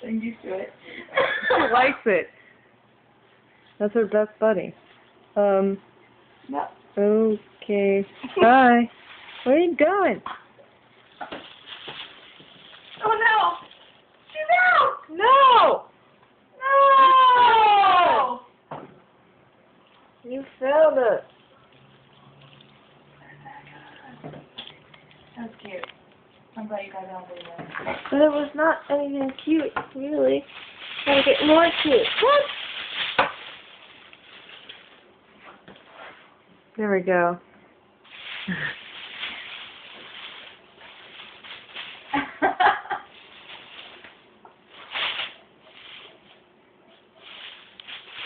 I'm used to it. She likes it. That's her best buddy. No. Okay. Bye. Where are you going? Oh no! She's out! No! No! You failed it. That's cute. I'm glad you got it all the way. But it was not anything cute, really. Gotta get more cute. What? There we go.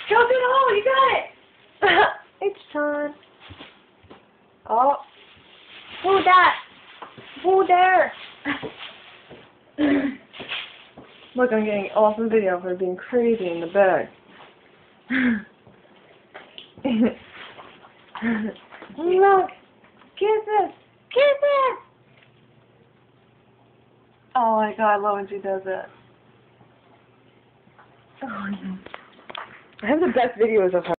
Go through the hole, you got it! It's time. Oh. Who that? Who there? Look, I'm getting awesome video for being crazy in the bag. Look! Kisses! Kisses! Oh my god, I love when she does that. Oh, no. I have the best videos of her.